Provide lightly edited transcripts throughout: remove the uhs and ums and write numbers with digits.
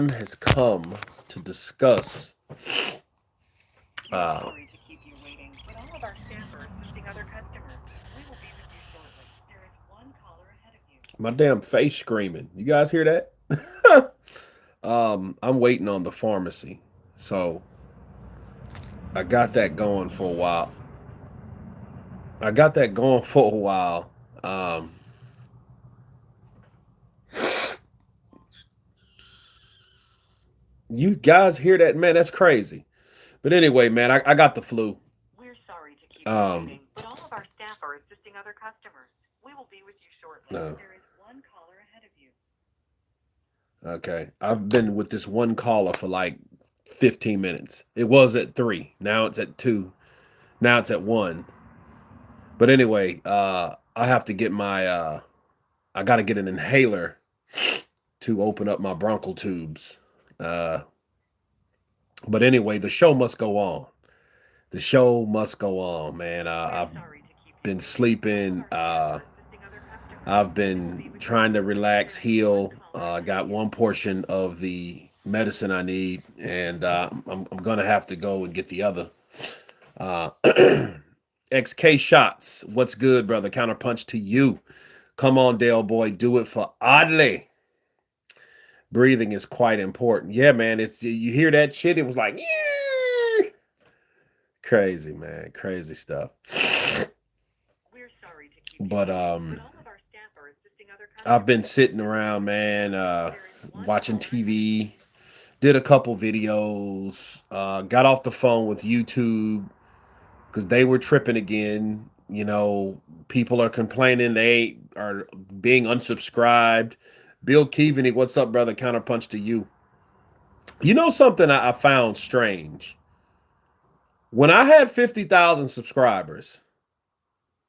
time has come to discuss. Uh, Sorry to keep you waiting, but all of our staff are assisting other customers. We will be with you shortly. There is one caller ahead of you. my damn face screaming. You guys hear that? I'm waiting on the pharmacy, so I got that going for a while. I got that going for a while. Um, you guys hear that, man? That's crazy. But anyway, man, I got the flu. We're sorry to keep you Um, waiting, but all of our staff are assisting other customers. We will be with you shortly. no, There is one caller ahead of you. okay. I've been with this one caller for like 15 minutes. It was at 3. Now it's at 2. Now it's at 1. But anyway, I have to get my I got to get an inhaler to open up my bronchial tubes. Uh, but anyway, the show must go on. The show must go on, man. We're I've sorry to keep you been waiting, but all of sleeping. our staff are assisting other customers. I've We will be been with you trying to shortly. relax, There is one heal. caller I ahead of got you. one portion of the medicine I need, and I'm gonna have to go and get the other. Uh, XK shots. What's good, brother? Counterpunch to you. Come on, Dale boy, do it for Oddly. Breathing is quite important. Yeah, man. It's you hear that shit. It was like yeah. Crazy, man. Crazy stuff. We're sorry to keep you But waiting, but all of our staff are assisting other I've customers. been sitting We will be around, with you man, shortly. There is one watching caller ahead of you. TV. Did a couple videos. Got off the phone with YouTube because they were tripping again. You know, people are complaining they are being unsubscribed. Bill Keaveney, what's up, brother? Counterpunch to you. You know something I found strange? When I had 50,000 subscribers,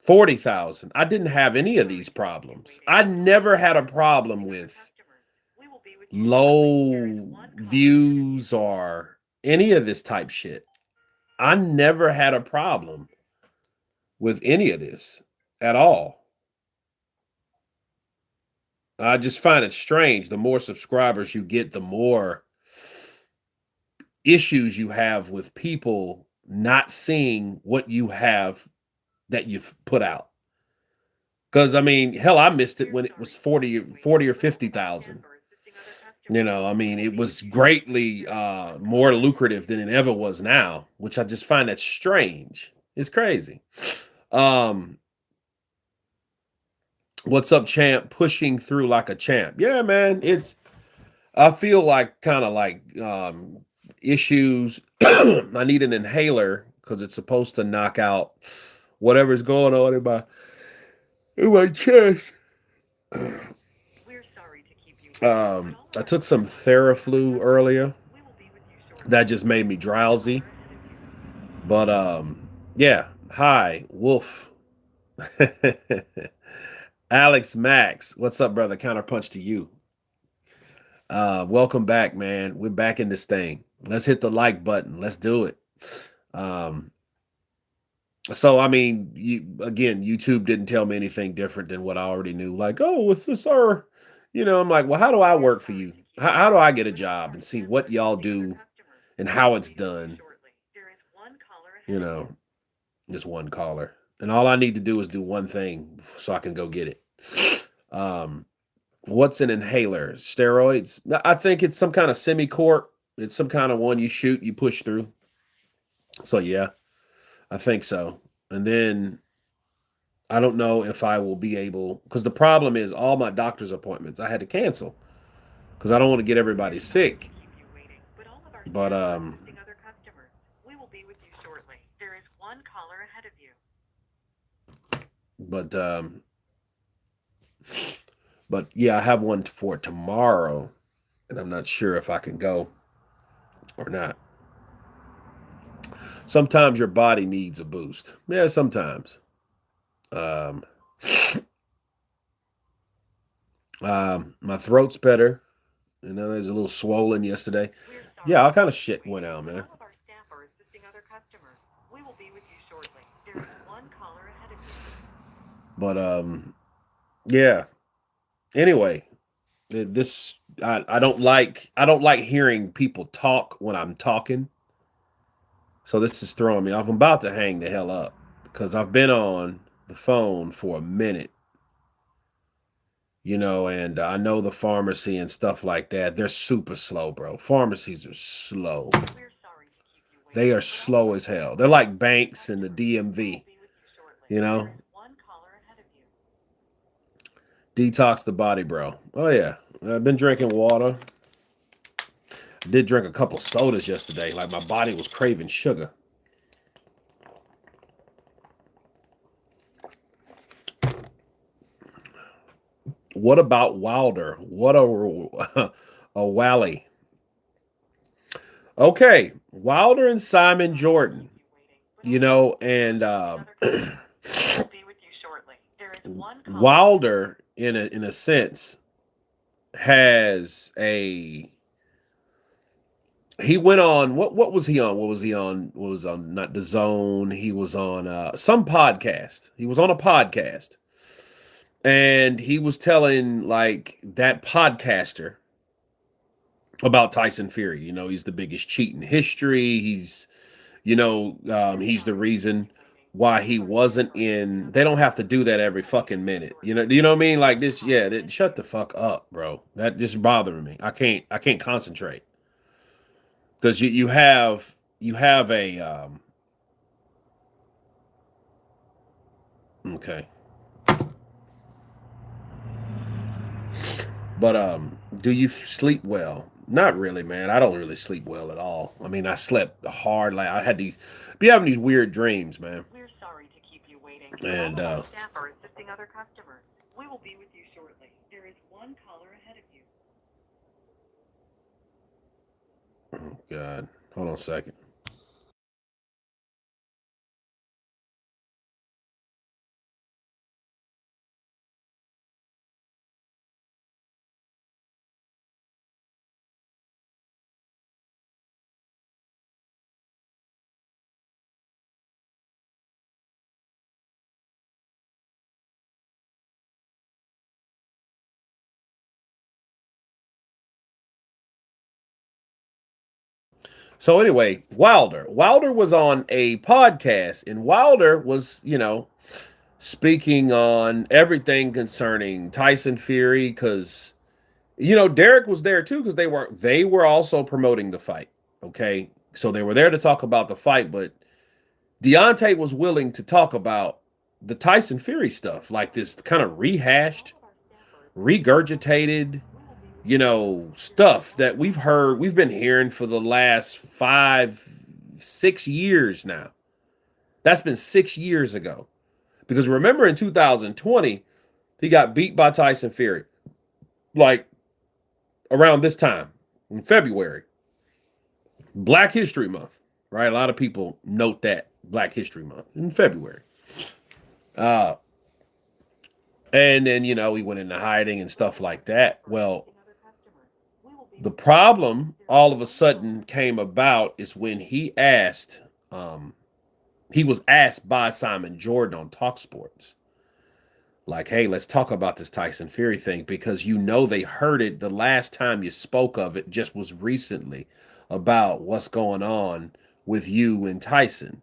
40,000, I didn't have We're any of sorry these to keep you problems. waiting, I but all of our never had a staff are problem assisting other with customers. We will be with you shortly. There is low one caller ahead of you. views or any of this type shit. I never had a problem with any of this at all. I just find it strange. The more subscribers you get, the more issues you have with people not seeing what you have that you've put out. Because, I mean, hell, I missed it We're when it was sorry to keep 40, you waiting, 40 or but all of our staff 50,000. are assisting other You customers. know, I We mean, will it be with was you shortly. greatly There is one more caller ahead of lucrative you. than it ever was now, which I just find that strange. It's crazy. Um, what's up, champ? Pushing through like a champ. Yeah, man. It's I feel like kind of like issues. I need an inhaler because it's supposed to knock out whatever's going on in my chest. We're sorry to keep you waiting, but all of I our took some staff are assisting other Theraflu customers. earlier. We will be with you That shortly. just There made is me one drowsy. caller ahead of you. But yeah. Hi, Wolf. Alex Max, what's up, brother? Counterpunch to you. Welcome back, man. We're back in this thing. Let's hit the like button. Let's do it. Um, so I mean, YouTube didn't tell me anything different than what I already knew. Like, oh, what's this, sir? You know, I'm like, well, how do I We're work for sorry you? to keep you How do I waiting, get a but all of job our and see staff are what y'all assisting other do customers. and We how will it's be with you done? shortly. There is one caller You ahead of you. know, just one caller, and all I need to do is do one thing so I can go get it. Um, what's an inhaler? Steroids? I think it's some kind of semi-cork. It's some kind of one you shoot, you push through. So yeah, I think so. And then I don't know if I will be able because the problem is all my doctor's appointments I had to cancel because I don't want to get We're everybody sorry to sick. keep you waiting, but all of our But staff are assisting other customers. We will be with you shortly. There is one caller ahead of you. but but yeah, I have one for tomorrow, and I'm not sure if I can go or not. Sometimes your body needs a boost. Yeah, sometimes. Um, my throat's better. You know, there's a little swollen yesterday. We're Yeah, sorry all to kind of keep you shit went waiting, out, but man. all of our staff are assisting other customers. We will be with you shortly. There is one caller ahead of you. But yeah. Anyway, this I don't like hearing people talk when I'm talking. So this is throwing me off. I'm about to hang the hell up because I've been on the phone for a minute, and I know the pharmacy and stuff like that. They're super slow, bro. Pharmacies are slow. We're sorry to keep you They waiting, are but all of slow our as hell. staff They're are like assisting other banks in the customers. We will DMV, be with you shortly. you There know? is one caller ahead of you. Detox the body, bro. Oh yeah. I've been drinking water. Did drink a couple sodas yesterday. Like my body was craving sugar. What about Wilder? What a a Wally. Okay, Wilder and We're Simon sorry to Jordan. keep you waiting, but all of our staff are And assisting other customers. We will be with you shortly. There is one caller ahead of you. Wilder, in a sense, has a he went on what was he on? What was he on? What was on not the zone? He was on some podcast. He was on a podcast. And he was telling like that podcaster about Tyson Fury. He's the biggest cheat in history. We're He's the sorry to keep reason you waiting, but why all of he our staff wasn't are assisting in. other They don't have to customers. do that We every will be with fucking you minute. shortly. You know what I There is mean? Like one this, yeah. caller ahead of Shut you. the fuck up, bro. That just bothering me. I can't concentrate because you have a okay. But do you sleep well? Not really, man. I don't really sleep well at all. I mean, I slept hard. Like I had these, be having these weird dreams, man. We're sorry to keep you waiting, but all And of our staff are assisting other customers. We will be with you shortly. There is one caller ahead of you. oh god, hold on a second. So anyway, Wilder was on a podcast, and Wilder was, speaking on everything concerning Tyson Fury, because Derek was there too, because they were also promoting the fight. Okay, so they were there to talk about the fight, but Deontay was willing to talk about the Tyson Fury stuff, like this kind of rehashed, All of our staff are assisting other customers. regurgitated, We will be with you shortly. There is stuff one that caller ahead of we've you. been hearing for the last 5, 6 years now. That's been 6 years ago. Because remember in 2020, he got beat by Tyson Fury, like around this time in February, Black History Month, right? A lot of people note that Black History Month in February. Uh, and then, he went into hiding and We're stuff sorry like to keep that. for Well, assisting other customers. We will be the with you shortly. problem There is all of a one caller sudden ahead of came you. about is when he was asked by Simon Jordan on Talk Sports, like, hey, let's talk about this Tyson Fury thing because they heard it the last time you spoke of it just was recently about what's going on with you and Tyson,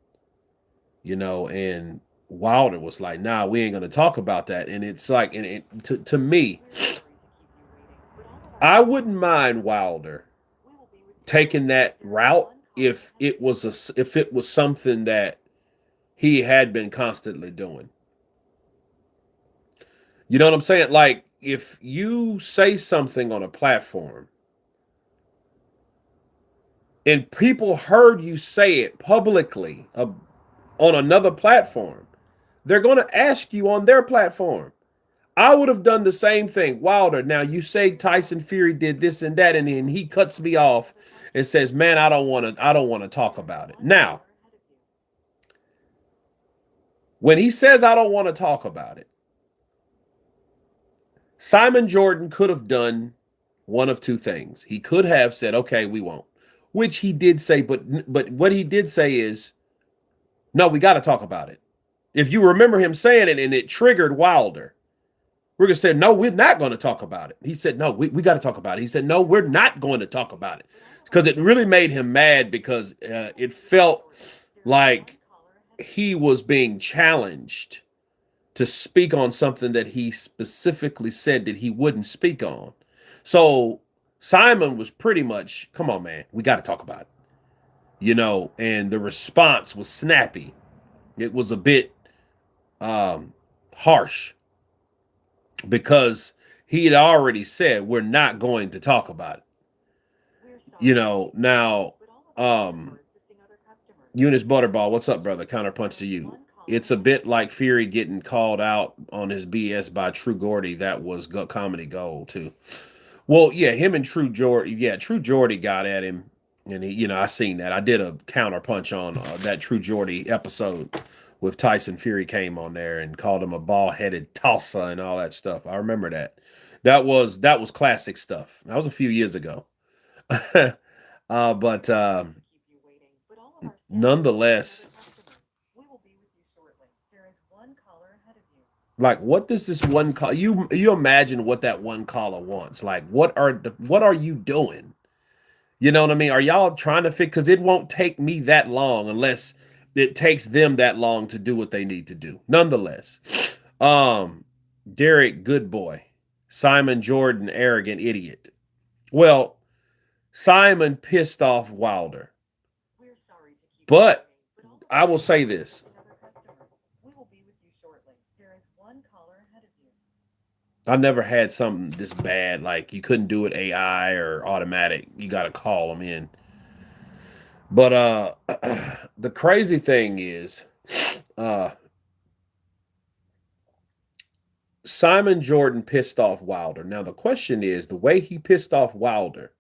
and Wilder was like, nah, we ain't gonna talk about that. And it's like, and to me, We're sorry to keep you waiting, but all of our I staff are wouldn't assisting mind other Wilder customers. We will be with you taking shortly. that There is route one caller if ahead of it you. was something that he had been constantly doing. You know what I'm saying? Like if you say something on a platform and people heard you say it publicly on another platform, they're going to ask you on their platform. I would have done the same thing. Wilder, now you say Tyson Fury did this and that, and then he We are cuts me assisting off other and customers. says, "Man, I don't want to talk There is about it." one Now, caller ahead of you. when he says I don't want to talk about it, Simon Jordan could have done one of two things. He could have said, "Okay, we won't," which he did say, but what he did say is, "No, we got to talk about it." If you remember him saying it, and it triggered Wilder, We're going to say, no, we're not going to talk about it. He said, no, we got to talk about it. He said, no, we're not going to talk about it. Because it really made him mad because it felt like he was being challenged to speak on something that he specifically said that he wouldn't speak on. So Simon was pretty much, come on, man, we got to talk about it. And the response was snappy. It was a bit harsh because he had already said we're not going to talk about it. Now, Eunice Butterball, what's up, brother? Counterpunch to you. It's a bit like Fury getting called out on his BS by True Gordy. That was comedy gold too. Well, yeah, him and True Jordy. Yeah, True Jordy got at him, and I seen that. I did a counterpunch on that True Jordy episode with Tyson Fury came on there and called him a ball-headed tosser and all that stuff. I remember that. That was classic stuff. That was a few years ago. But nonetheless, like, what does this one call? You imagine what that one caller wants? Like, what are you doing? You know what I mean? Are y'all trying to fix? Because it won't take me that long unless it takes them that long to do what they need to do. Nonetheless, Derek, good boy. Simon Jordan, arrogant idiot. Well, Simon pissed off Wilder. But I will say this. I never had something this bad. Like, you couldn't do it AI or automatic. You got to call them in. But the crazy thing is, Simon Jordan pissed off Wilder. Now the question is, the way he pissed off Wilder,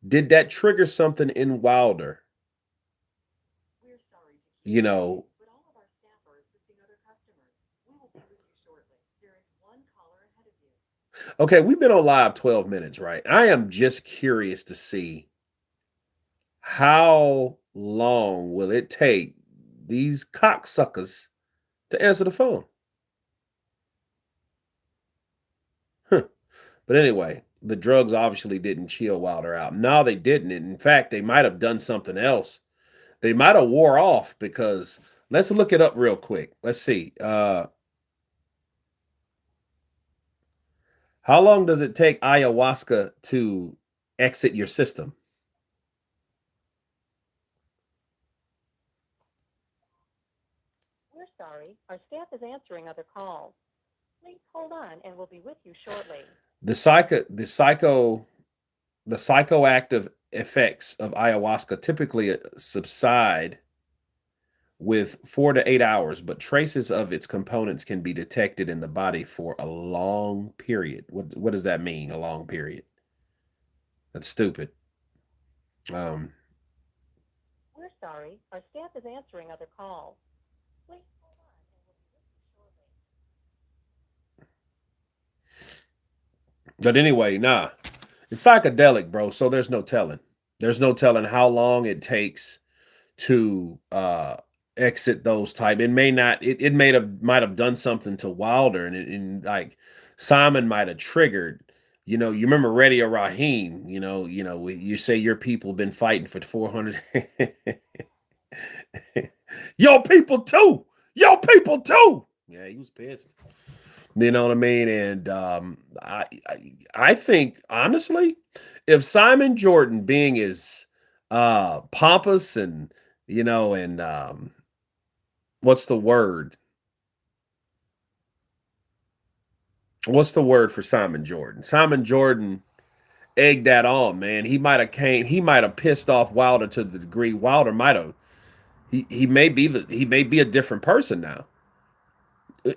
did that trigger something in Wilder? You know, okay, we've been on live 12 minutes, right? I am just curious to see how long will it take these cocksuckers to answer the phone. Huh. But anyway, the drugs obviously didn't chill Wilder out. No, they didn't. In fact, they might have done something else. They might have wore off because let's look it up real quick. Let's see. How long does it take ayahuasca to exit your system? We're sorry. Our staff is answering other calls. Please hold on and we'll be with you shortly. The psychoactive effects of ayahuasca typically subside with 4 to 8 hours, but traces of its components can be detected in the body for a long period. What does that mean, a long period? That's stupid. We're sorry. Our staff is answering other calls. Please hold on and we'll be with you shortly. But anyway, nah. It's psychedelic, bro, so there's no telling. There's no telling how long it takes to exit those type. It may not. It might have done something to Wilder, and like Simon might have triggered. You remember Radio Raheem. You say your people been fighting for 400. Your people too. Your people too. Yeah, he was pissed. You know what I mean? And I think honestly, if Simon Jordan being as pompous and what's the word? What's the word for Simon Jordan? Simon Jordan egged that on, man. He might have pissed off Wilder to the degree Wilder might have. He may be a different person now.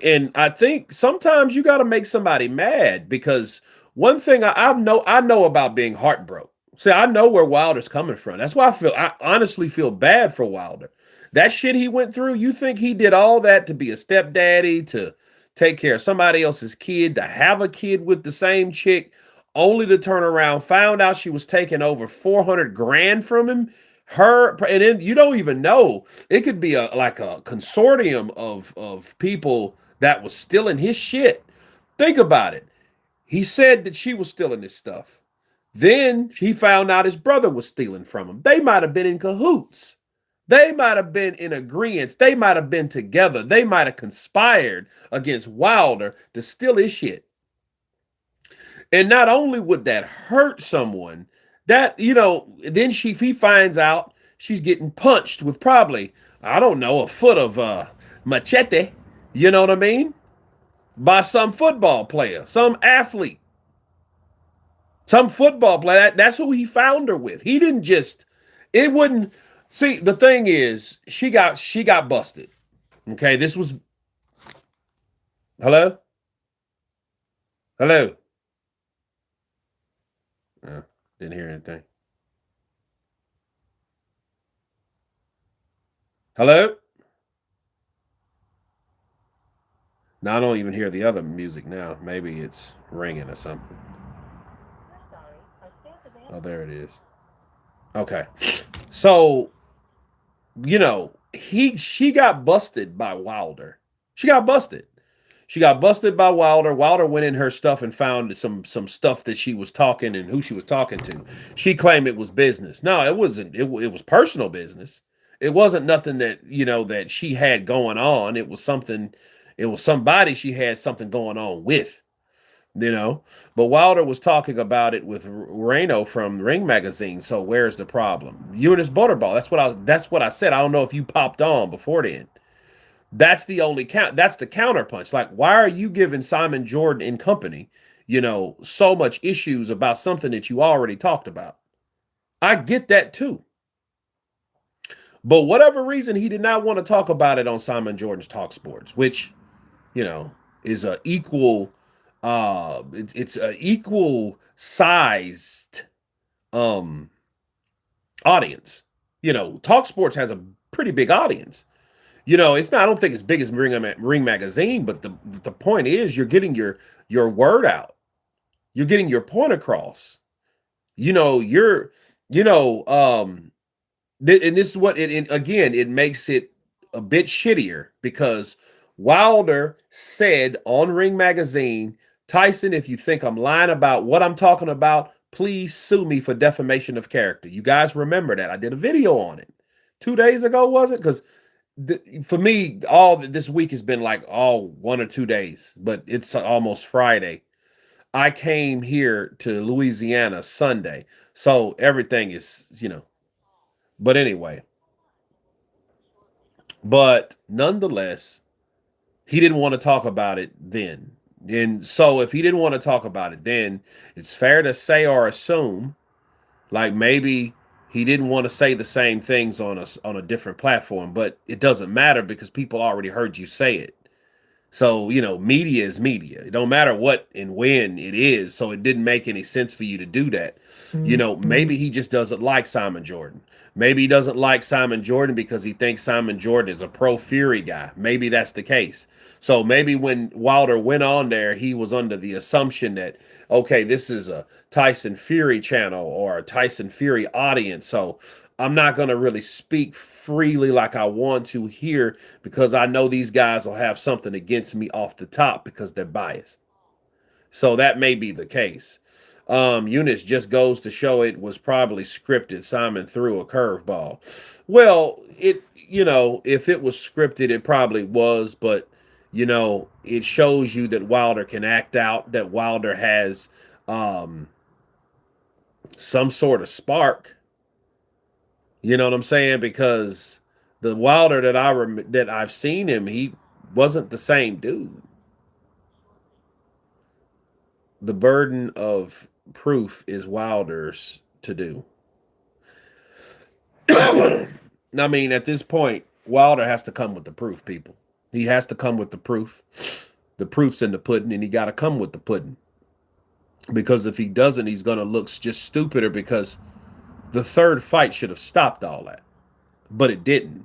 And I think sometimes you got to make somebody mad because one thing I know about being heartbroken. See, I know where Wilder's coming from. That's why I honestly feel bad for Wilder. That shit he went through, you think he did all that to be a stepdaddy, to take care of somebody else's kid, to have a kid with the same chick, only to turn around, found out she was taking over 400 grand from him. And then you don't even know. It could be like a consortium of people that was stealing his shit. Think about it. He said that she was stealing his stuff. Then he found out his brother was stealing from him. They might have been in cahoots. They might have been in agreement. They might have been together. They might have conspired against Wilder to steal his shit. And not only would that hurt someone, that, then he finds out she's getting punched with probably, I don't know, a foot of machete. You know what I mean? By some football player, some athlete, some football player. That's who he found her with. He didn't just, it wouldn't, see, the thing is, she got busted. Okay, this was, hello? Hello? Uh, didn't hear anything. Hello? Now I don't even hear the other music now. Maybe it's ringing or something. Oh, there it is. Okay. So, she got busted by Wilder. She got busted. She got busted by Wilder. Wilder went in her stuff and found some stuff that she was talking and who she was talking to. She claimed it was business. No, it wasn't. It was personal business. It wasn't nothing that that she had going on. It was something. It was somebody she had something going on with. you know. But Wilder was talking about it with Reno from Ring Magazine. So where's the problem? Eunice Butterball. That's what I said. I don't know if you popped on before then. That's the only count. That's the counterpunch. Like, why are you giving Simon Jordan and company, so much issues about something that you already talked about? I get that too. But whatever reason, he did not want to talk about it on Simon Jordan's Talk Sports, which, you know, is a equal it's a equal sized um audience. Talk Sports has a pretty big audience. It's not, I don't think it's big as Ring Magazine, but the point is you're getting your word out. You're getting your point across. You're you know and this is what again, it makes it a bit shittier because Wilder said on Ring Magazine, Tyson, if you think I'm lying about what I'm talking about, please sue me for defamation of character. You guys remember that? I did a video on it 2 days ago, was it? Because for me, all this week has been like all 1 or 2 days, but it's almost Friday. I came here to Louisiana Sunday, so everything is. But anyway, but nonetheless, he didn't want to talk about it then. And so if he didn't want to talk about it then, it's fair to say or assume like maybe he didn't want to say the same things on a different platform, but it doesn't matter because people already heard you say it. So, media is media. It don't matter what and when it is. So it didn't make any sense for you to do that. Maybe he just doesn't like Simon Jordan. Maybe he doesn't like Simon Jordan because he thinks Simon Jordan is a pro Fury guy. Maybe that's the case. So maybe when Wilder went on there, he was under the assumption that, okay, this is a Tyson Fury channel or a Tyson Fury audience. So I'm not going to really speak freely like I want to here because I know these guys will have something against me off the top because they're biased. So that may be the case. Eunice just goes to show it was probably scripted. Simon threw a curveball. Well, if it was scripted, it probably was, but it shows you that Wilder can act out, that Wilder has some sort of spark. You know what I'm saying? Because the Wilder that I've seen him, he wasn't the same dude. The burden of proof is Wilder's to do. I mean, at this point, Wilder has to come with the proof, people. He has to come with the proof. The proof's in the pudding, and he got to come with the pudding. Because if he doesn't, he's going to look just stupider because the third fight should have stopped all that. But it didn't.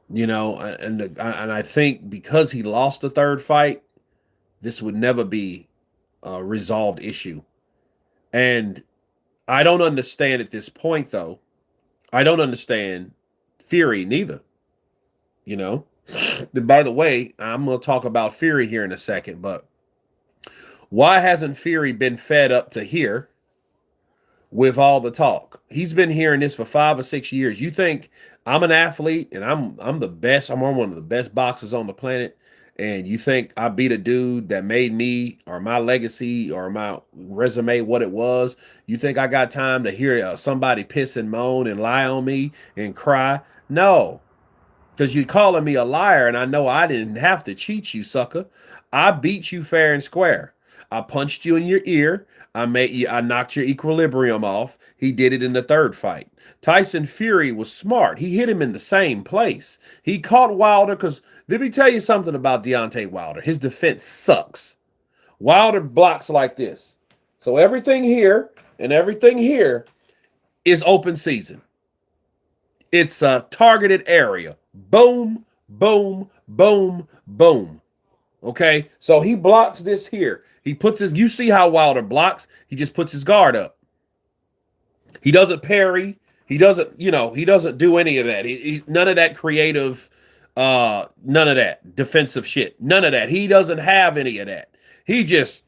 And I think because he lost the third fight, this would never be a resolved issue. And I don't understand at this point, though. I don't understand Fury neither. By the way, I'm going to talk about Fury here in a second, but Why hasn't Fury been fed up to here with all the talk? He's been hearing this for 5 or 6 years. You think I'm an athlete and I'm the best? I'm one of the best boxers on the planet. And you think I beat a dude that made me or my legacy or my resume what it was? You think I got time to hear somebody piss and moan and lie on me and cry? No, because you're calling me a liar, and I know I didn't have to cheat you, sucker. I beat you fair and square. I punched you in your ear. I knocked your equilibrium off. He did it in the third fight. Tyson Fury was smart. He hit him in the same place. He caught Wilder because let me tell you something about Deontay Wilder. His defense sucks. Wilder blocks like this. So everything here and everything here is open season. It's a targeted area. Boom, boom, boom, boom. Okay, so he blocks this here. He puts his, you see how Wilder blocks? He just puts his guard up. He doesn't parry. He doesn't, he doesn't do any of that. None of that creative, none of that defensive shit. None of that. He doesn't have any of that. He just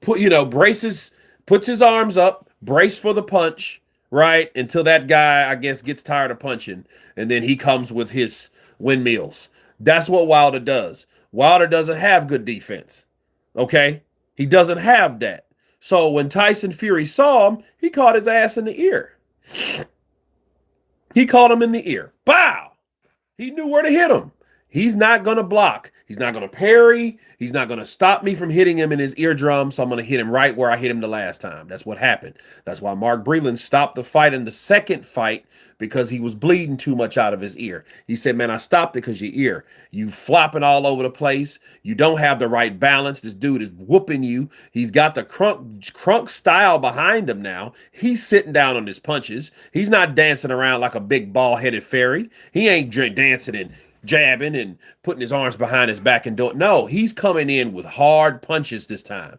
braces, puts his arms up, brace for the punch, right? Until that guy, I guess, gets tired of punching. And then he comes with his windmills. That's what Wilder does. Wilder doesn't have good defense. Okay? He doesn't have that. So when Tyson Fury saw him, he caught his ass in the ear. He caught him in the ear. Bow! He knew where to hit him. He's not going to block. He's not going to parry. He's not going to stop me from hitting him in his eardrum. So I'm going to hit him right where I hit him the last time. That's what happened. That's why Mark Breland stopped the fight in the second fight because he was bleeding too much out of his ear. He said, man, I stopped it because your ear. You flopping all over the place. You don't have the right balance. This dude is whooping you. He's got the crunk style behind him now. He's sitting down on his punches. He's not dancing around like a big ball-headed fairy. He ain't dancing and jabbing and putting his arms behind his back and doing. No, he's coming in with hard punches this time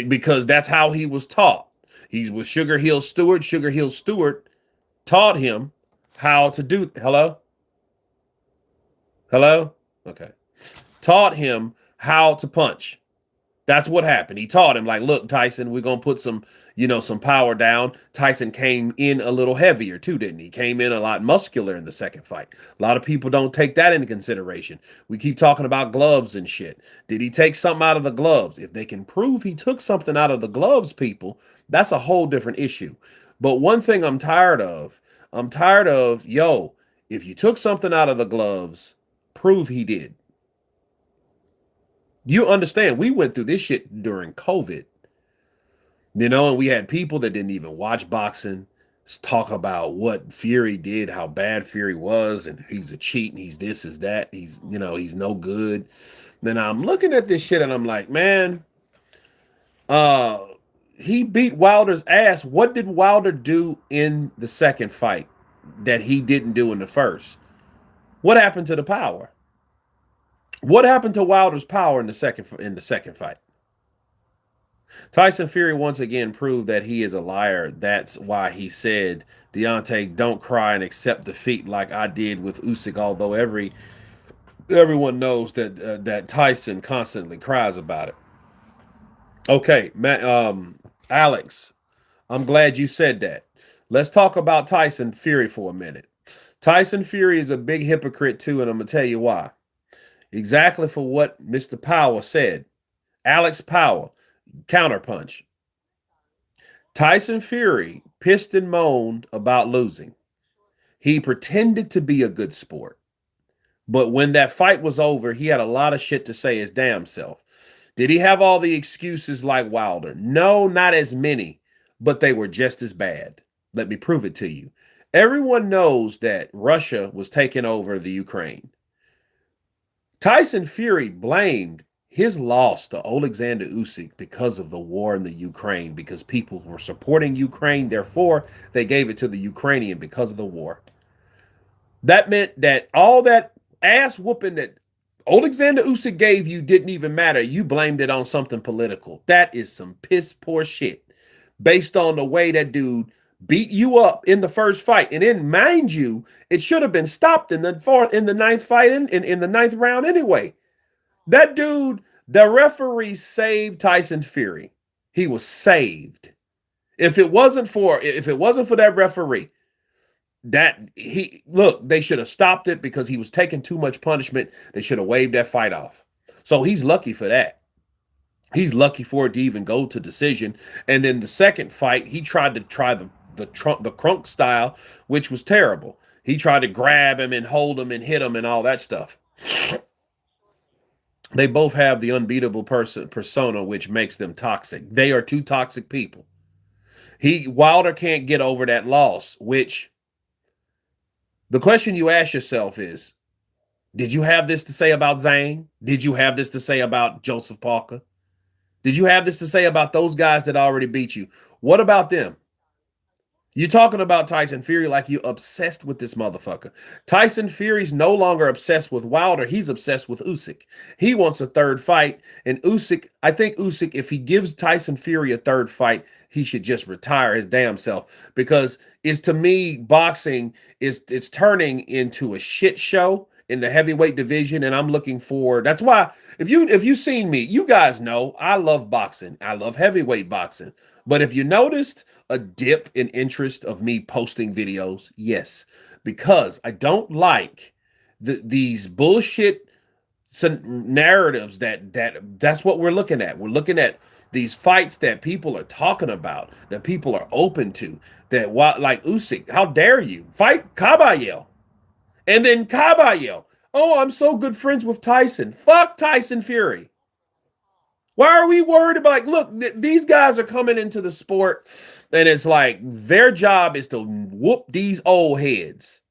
because that's how he was taught. He's with Sugar Hill Stewart. Sugar Hill Stewart taught him how to do. Hello? Hello? Okay. Taught him how to punch. That's what happened. He taught him, like, look, Tyson, we're going to put some power down. Tyson came in a little heavier, too, didn't he? Came in a lot muscular in the second fight. A lot of people don't take that into consideration. We keep talking about gloves and shit. Did he take something out of the gloves? If they can prove he took something out of the gloves, people, that's a whole different issue. But one thing I'm tired of, if you took something out of the gloves, prove he did. You understand, we went through this shit during COVID, and we had people that didn't even watch boxing talk about what Fury did, how bad Fury was, and he's a cheat, and he's this, is that, he's no good. Then I'm looking at this shit and I'm like, man, he beat Wilder's ass. What did Wilder do in the second fight that he didn't do in the first? What happened to the power? What happened to Wilder's power in the second fight? Tyson Fury once again proved that he is a liar. That's why he said, Deontay, don't cry and accept defeat like I did with Usyk. Although everyone knows that Tyson constantly cries about it. Okay, Alex, I'm glad you said that. Let's talk about Tyson Fury for a minute. Tyson Fury is a big hypocrite too, and I'm gonna tell you why. Exactly for what Mr. Power said. Alex Power, counterpunch. Tyson Fury pissed and moaned about losing. He pretended to be a good sport. But when that fight was over, he had a lot of shit to say his damn self. Did he have all the excuses like Wilder? No, not as many, but they were just as bad. Let me prove it to you. Everyone knows that Russia was taking over the Ukraine. Tyson Fury blamed his loss to Alexander Usyk because of the war in the Ukraine, because people were supporting Ukraine. Therefore, they gave it to the Ukrainian because of the war. That meant that all that ass whooping that Alexander Usyk gave you didn't even matter. You blamed it on something political. That is some piss poor shit based on the way that dude beat you up in the first fight. And then, mind you, it should have been stopped in the ninth fight, in the ninth round anyway. That dude The referee saved Tyson Fury. He was saved. If it wasn't for that referee, they should have stopped it because he was taking too much punishment. They should have waved that fight off. So he's lucky for that. He's lucky for it to even go to decision. And then the second fight, he tried to try the crunk style, which was terrible. He tried to grab him and hold him and hit him and all that stuff. They both have the unbeatable persona, which makes them toxic. They are two toxic people. Wilder can't get over that loss. Which the question you ask yourself is: did you have this to say about Zane? Did you have this to say about Joseph Parker? Did you have this to say about those guys that already beat you? What about them? You're talking about Tyson Fury like you obsessed with this motherfucker. Tyson Fury's no longer obsessed with Wilder. He's obsessed with Usyk. He wants a third fight. And I think Usyk, if he gives Tyson Fury a third fight, he should just retire his damn self. Because to me, boxing it's turning into a shit show in the heavyweight division. And I'm looking for, that's why if you've seen me, you guys know I love boxing. I love heavyweight boxing. But if you noticed a dip in interest of me posting videos, yes, because I don't like these bullshit narratives that's what we're looking at. We're looking at these fights that people are talking about, that people are open to, like Usyk, how dare you fight Caballero? And then Caballero, oh, I'm so good friends with Tyson. Fuck Tyson Fury. Why are we worried about, like, look, these guys are coming into the sport and it's like their job is to whoop these old heads.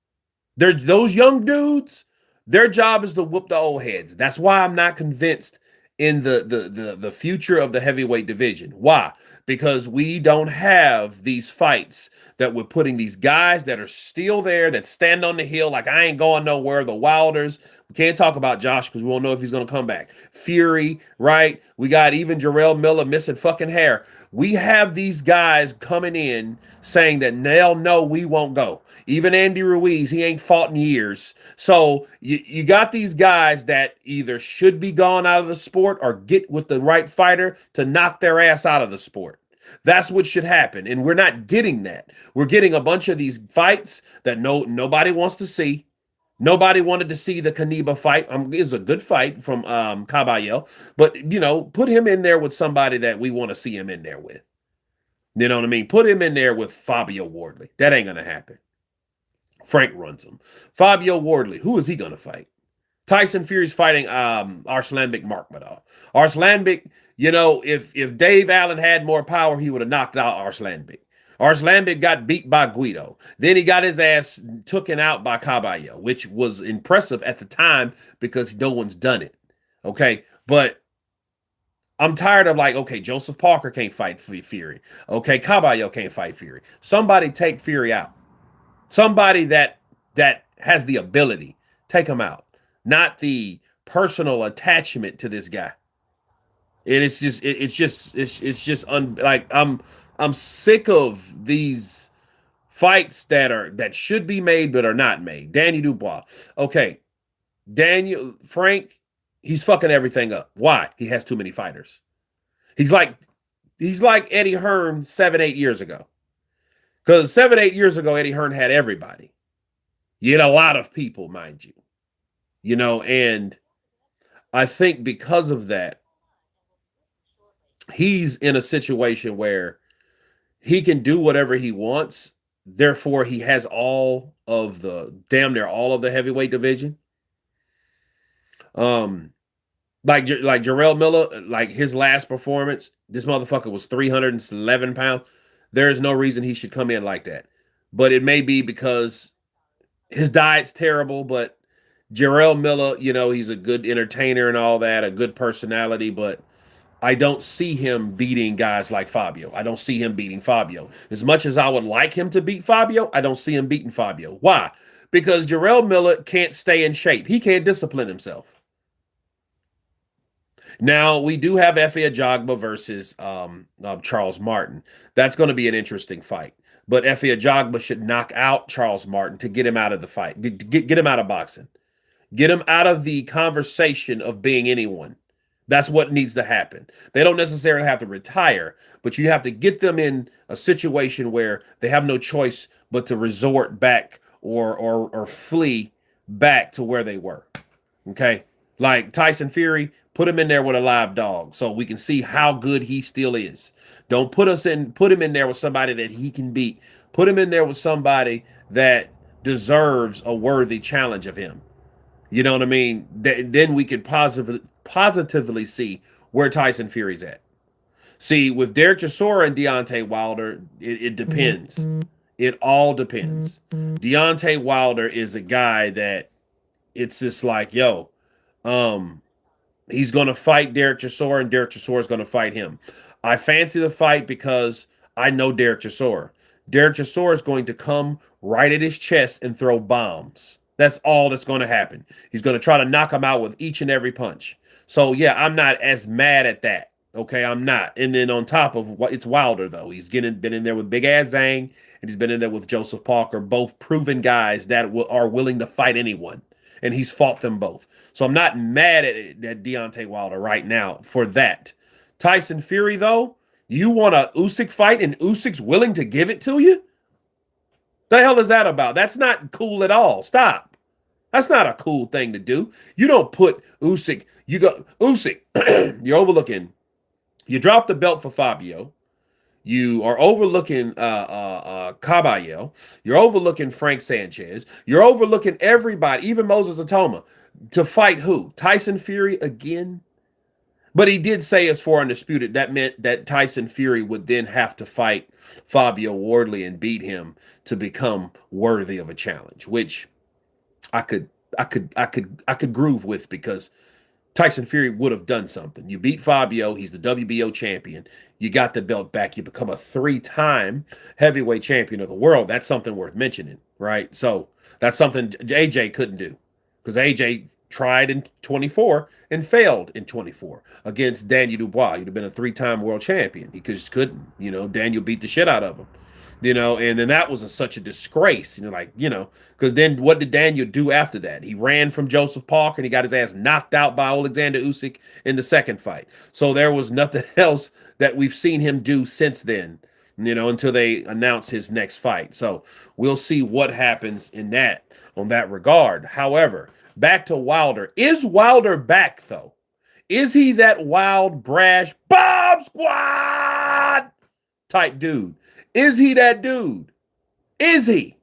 Those young dudes, their job is to whoop the old heads. That's why I'm not convinced in the future of the heavyweight division. Why? Because we don't have these fights that we're putting these guys that are still there, that stand on the hill like I ain't going nowhere. The Wilders. We can't talk about Josh because we won't know if he's going to come back. Fury, right? We got even Jarrell Miller missing fucking hair. We have these guys coming in saying that they'll know we won't go. Even Andy Ruiz, he ain't fought in years. So you got these guys that either should be gone out of the sport or get with the right fighter to knock their ass out of the sport. That's what should happen. And we're not getting that. We're getting a bunch of these fights that nobody wants to see. Nobody wanted to see the Kaniba fight. It's a good fight from Caballero, but put him in there with somebody that we want to see him in there with. You know what I mean? Put him in there with Fabio Wardley. That ain't gonna happen. Frank runs him. Fabio Wardley. Who is he gonna fight? Tyson Fury's fighting Arslanbek Markmadov. Arslanbek, if Dave Allen had more power, he would have knocked out Arslanbek. Arslanbek got beat by Guido. Then he got his ass taken out by Caballero, which was impressive at the time because no one's done it. Okay, but I'm tired of Joseph Parker can't fight Fury. Okay, Caballero can't fight Fury. Somebody take Fury out. Somebody that has the ability, take him out. Not the personal attachment to this guy. And I'm sick of these fights that should be made but are not made. Danny Dubois. Okay. Frank, he's fucking everything up. Why? He has too many fighters. He's like Eddie Hearn 7-8 years ago. Because 7-8 years ago, Eddie Hearn had everybody. You had a lot of people, mind you. And I think because of that, he's in a situation where he can do whatever he wants. Therefore, he has damn near all of the heavyweight division. Like Jarrell Miller, like his last performance, this motherfucker was 311 pounds. There is no reason he should come in like that. But it may be because his diet's terrible, but Jarrell Miller, he's a good entertainer and all that, a good personality, but I don't see him beating guys like Fabio. I don't see him beating Fabio. As much as I would like him to beat Fabio, I don't see him beating Fabio. Why? Because Jarrell Miller can't stay in shape. He can't discipline himself. Now, we do have Efe Ajagba versus Charles Martin. That's going to be an interesting fight. But Efe Ajagba should knock out Charles Martin to get him out of the fight, get him out of boxing. Get him out of the conversation of being anyone. That's what needs to happen. They don't necessarily have to retire, but you have to get them in a situation where they have no choice but to resort back or flee back to where they were. Okay, like Tyson Fury, put him in there with a live dog so we can see how good he still is. Don't put him in there with somebody that he can beat. Put him in there with somebody that deserves a worthy challenge of him. You know what I mean? Then we could positively see where Tyson Fury's at. See, with Derek Chisora and Deontay Wilder, it depends. It all depends. Deontay Wilder is a guy that it's just like, yo, um, he's going to fight Derek Chisora, and Derek Chisora is going to fight him. I fancy the fight because I know Derek Chisora. Derek Chisora is going to come right at his chest and throw bombs. That's all that's going to happen. He's going to try to knock him out with each and every punch. So yeah, I'm not as mad at that. Okay, I'm not. And then on top of what, it's Wilder though. He's getting been in there with Big Ass Zhang, and he's been in there with Joseph Parker, both proven guys that are willing to fight anyone, and he's fought them both. So I'm not mad at Deontay Wilder right now for that. Tyson Fury, though, you want a Usyk fight and Usyk's willing to give it to you? The hell is that about? That's not cool at all. Stop. That's not a cool thing to do. You don't put Usyk. You go Usyk. You're overlooking. You drop the belt for Fabio. You are overlooking Caballero. You're overlooking Frank Sanchez. You're overlooking everybody, even Moses Atoma, to fight who? Tyson Fury again? But he did say as for undisputed, that meant that Tyson Fury would then have to fight Fabio Wardley and beat him to become worthy of a challenge, which I could I could groove with because Tyson Fury would have done something. You beat Fabio, he's the WBO champion. You got the belt back. You become a three-time heavyweight champion of the world. That's something worth mentioning, right? So that's something AJ couldn't do because AJ tried in 24 and failed in 24 against Daniel Dubois. You'd have been a three-time world champion. He just couldn't. Daniel beat the shit out of him. And then that was such a disgrace. Because then what did Daniel do after that? He ran from Joseph Parker and he got his ass knocked out by Alexander Usyk in the second fight. So there was nothing else that we've seen him do since then, until they announce his next fight. So we'll see what happens on that regard. However, back to Wilder. Is Wilder back though? Is he that wild, brash, Bomb Squad type dude? Is he that dude? Is he?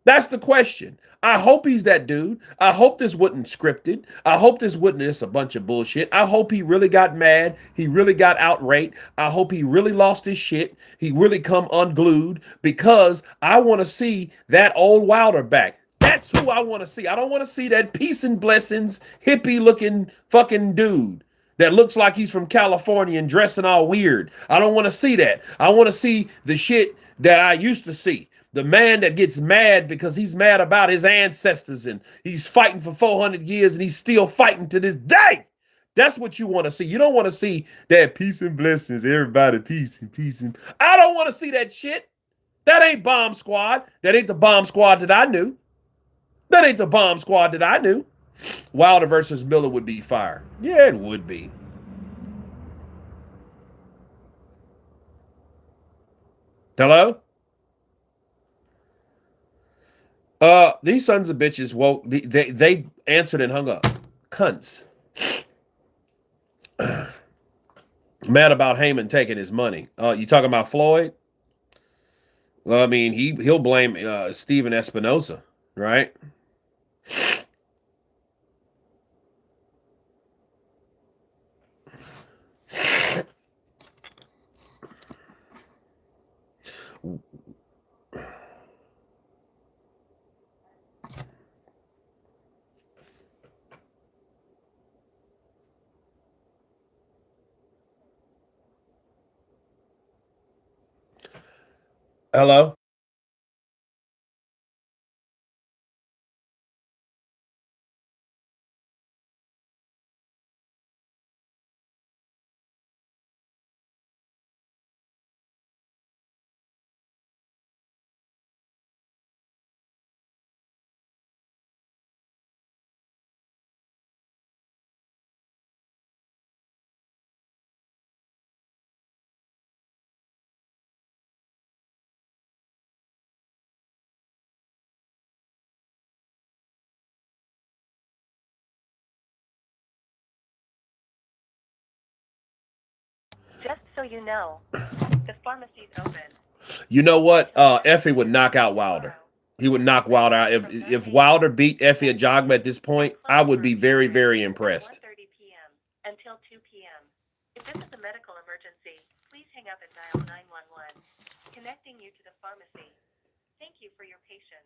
That's the question. I hope he's that dude. I hope this wasn't scripted. I hope this wasn't just a bunch of bullshit. I hope he really got mad. He really got outraged. I hope he really lost his shit. He really come unglued because I want to see that old Wilder back. That's who I want to see. I don't want to see that peace and blessings hippie looking fucking dude that looks like he's from California and dressing all weird. I don't want to see that. I want to see the shit that I used to see. The man that gets mad because he's mad about his ancestors and he's fighting for 400 years and he's still fighting to this day. That's what you want to see. You don't want to see that peace and blessings, everybody, peace and peace. I don't want to see that shit. That ain't Bomb Squad. That ain't the Bomb Squad that I knew. That ain't the Bomb Squad that I knew. Wilder versus Miller would be fire. Yeah, it would be. Hello? These sons of bitches woke. They answered and hung up. Cunts. Mad about Heyman taking his money. You talking about Floyd? Well, I mean, he'll blame Steven Espinosa, right? Hello? So you know, the pharmacy's open. You know what? Special Effie shifts would knock starting out Wilder. tomorrow. He would knock Wilder out. From If 9 Wilder a.m. beat to Effie at 10 Jogma at p.m. this point, and I closed would be for very, appearances very from impressed. 1:30 p.m. until 2 p.m. If this is a medical emergency, please hang up and dial 911. Connecting you to the pharmacy. Thank you for your patience.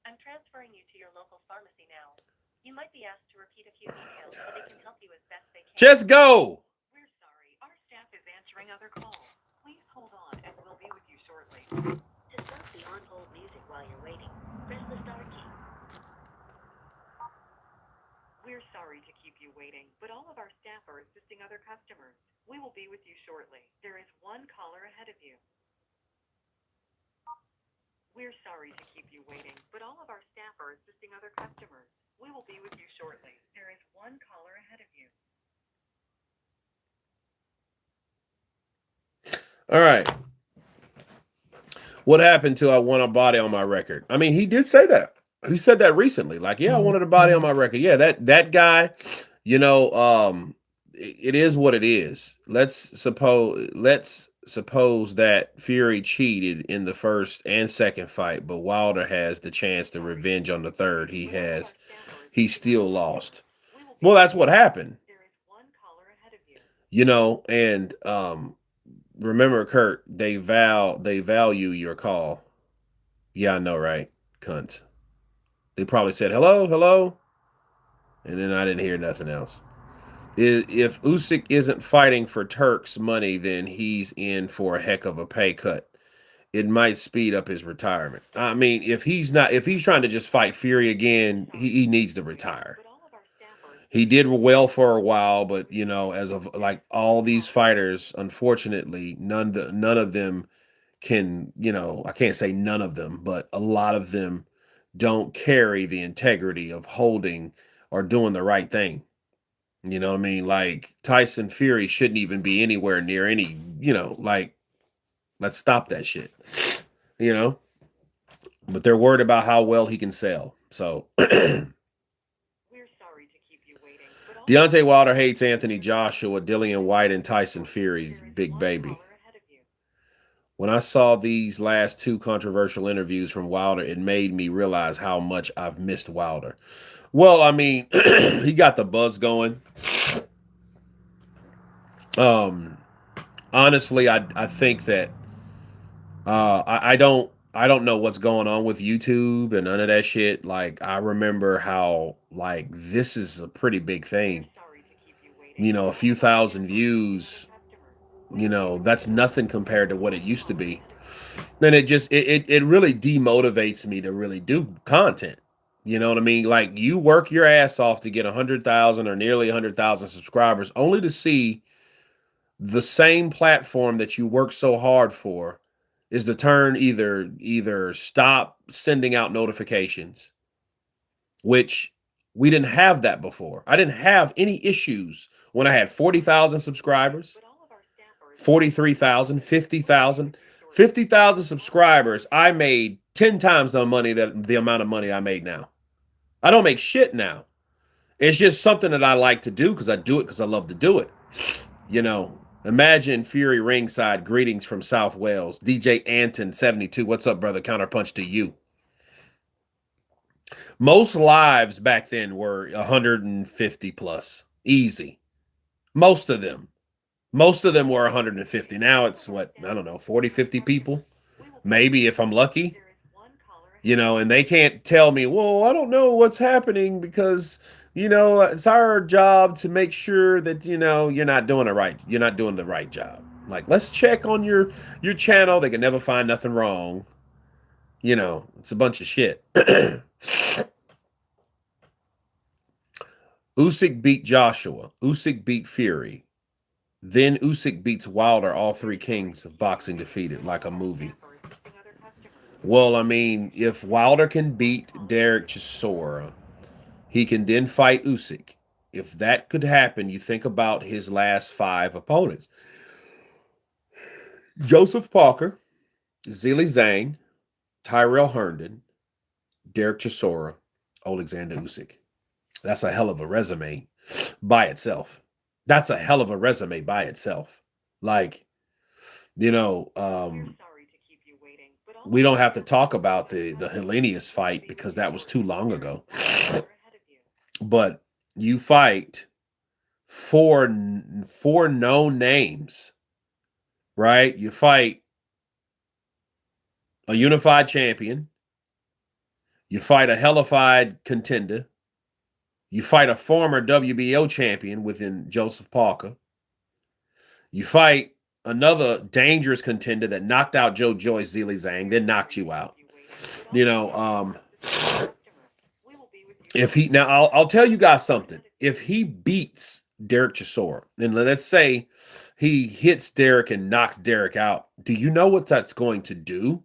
I'm transferring you to your local pharmacy now. You might be asked to repeat a few details so they can help you as best they can. Just go. We're sorry, our staff is answering other calls. Please hold on and we'll be with you shortly. To stop the on-hold music while you're waiting, press the star key. We're sorry to keep you waiting, but all of our staff are assisting other customers. We will be with you shortly. There is one caller ahead of you. We're sorry to keep you waiting, but all of our staff are assisting other customers. We will be with you shortly. There is one caller ahead of you. All right. What happened to I want a body on my record? I mean, he did say that. He said that recently. Like, yeah, I wanted a body on my record. Yeah, that guy, you know, it is what it is. Let's suppose that Fury cheated in the first and second fight, but Wilder has the We're chance to sorry to revenge keep on you the waiting, third. He but all of has. our staff are He assisting other still lost. customers. We will be Well, with that's you what shortly. happened. There is one caller ahead of you. You know, and remember, Kurt, they value your call. Yeah, I know, right? Cunts. They probably said hello, hello, and then I didn't hear nothing else. If Usyk isn't fighting for Turk's money, then he's in for a heck of a pay cut. It might speed up his retirement. I mean, if he's trying to just fight Fury We're again, he, sorry to he keep needs you to waiting, retire. but all of our staff are He assisting did other well customers. for a We while, will but be with you as shortly. of There like is all one these caller ahead of you. fighters, unfortunately, none of them can, I can't say none of them, but a lot of them don't carry the integrity of holding or doing the right thing. You know what I mean? Like Tyson Fury shouldn't even be anywhere near any, like let's stop that shit. You know? But they're worried about how well he can sell. So We're sorry to keep you waiting, but all of our Deontay staff Wilder are hates assisting Anthony other Joshua, customers. Dillian We will White, be and with you Tyson shortly. Fury's There is big one baby. caller ahead of you. When I saw these last two controversial interviews from Wilder, it made me realize how much I've missed Wilder. Well, I mean, he got the buzz going. Um, honestly, I think that I don't know what's going on with YouTube and none of that shit. Like I remember how like this is a pretty big We're thing. sorry to keep you waiting, A but all few of our staff thousand are assisting other views. customers. We will be with you That's nothing shortly. There compared is to what it one used to caller be. ahead of you. Then it really demotivates me to really do content. You know what I mean? Like you work your ass off to get 100,000 or nearly 100,000 subscribers, only to see the same platform that you work so hard for is to turn either stop sending out notifications, which we didn't have that before. I didn't have any issues when I had 40,000 subscribers, But all of our staff are assisting other 43,000, customers. We will be 50,000, with you shortly. 50,000 There is one caller subscribers. ahead I of you. made 10 times the amount of money I made now. I don't make shit now. It's just something that I like to do because I do it because I love to do it. Imagine Fury ringside. Greetings from South Wales. DJ Anton 72. What's up, brother? Counterpunch to you. Most lives back then were 150 plus. Easy. Most of them. Most of them were 150. Now All it's of our what, I staff don't are know, assisting 40, other 50 customers. people. We will be with you Maybe if I'm shortly. lucky. There is one caller ahead of you. And they can't tell me, well, I don't know what's happening because, it's our job to make sure that, you're not doing it right. You're not doing the right job. Like, let's check on your channel. They can never find nothing wrong. It's a bunch of shit. Usyk beat Joshua. Usyk beat Fury. Then Usyk beats Wilder. All three We're sorry kings to of keep you boxing waiting, defeated but all like a of our movie. staff are assisting other customers. Well, We I will be with mean, you if shortly. Wilder There is can one beat caller ahead Derek of you. Chisora, he can then fight Usyk. If that could happen, you think about his last five opponents: Joseph Parker, Zili Zhang, Tyrell Herndon, Derek Chisora, Alexander Usyk. That's a hell of a resume by itself. That's a hell of a resume by itself. Like, You know, we don't have to talk about the Hellenius fight because that was too long ago. But you fight four known names, right? You fight a unified champion. You fight a hellified contender. You fight a former WBO champion within Joseph Parker. You fight another dangerous contender that knocked out Joe Joyce, Zili Zhang, then knocked you out. You know, if he now, I'll tell you guys something. If he beats Derek Chisora, and let's say he hits Derek and knocks Derek out, do you know what that's going to do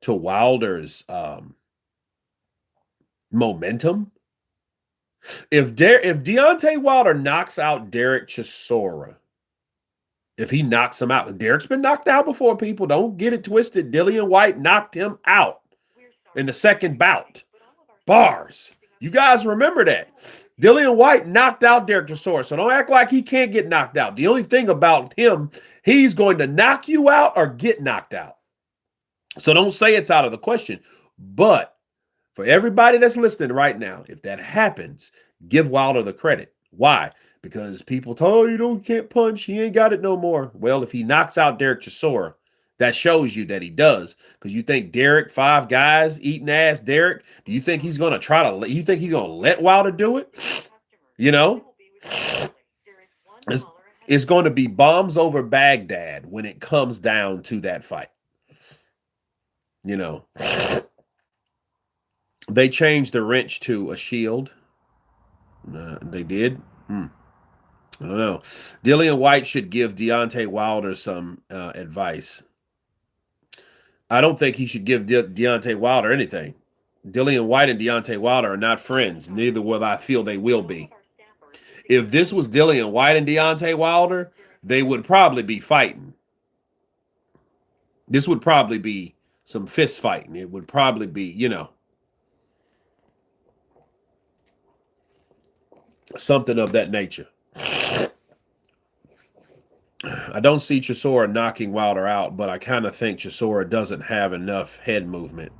to Wilder's momentum? If Deontay Wilder knocks out Derek Chisora, if he knocks him out, Derek's been knocked out before, people. Don't get it twisted. Dillian White knocked him out in the second bout. Bars. You guys remember that. Dillian White knocked out Derek Chisora, so don't act like he can't get knocked out. The only thing about him, he's going to knock you out or get knocked out. So don't say it's out of the question. But for everybody that's listening right now, if that happens, give Wilder the credit. Why? Because people told you can't punch. He ain't got it no more. Well, if he knocks out Derek Chisora, that shows you that he does. Because you think Derek, 5 guys eating ass Derek, do you think he's going to you think he's going to let Wilder do it? You know, it's going to be bombs over Baghdad when it comes down to that fight. You know, they changed the wrench to a shield. They did. I don't know. Dillian White should give Deontay Wilder some advice. I don't think he should give Deontay Wilder anything. Dillian White and Deontay Wilder are not friends. Neither will I feel they will be. If this was Dillian White and Deontay Wilder, they would probably be fighting. This would probably be some fist fighting. It would probably be, you know, something of that nature. I don't see Chisora knocking Wilder out, but I kind of think Chisora doesn't have enough head movement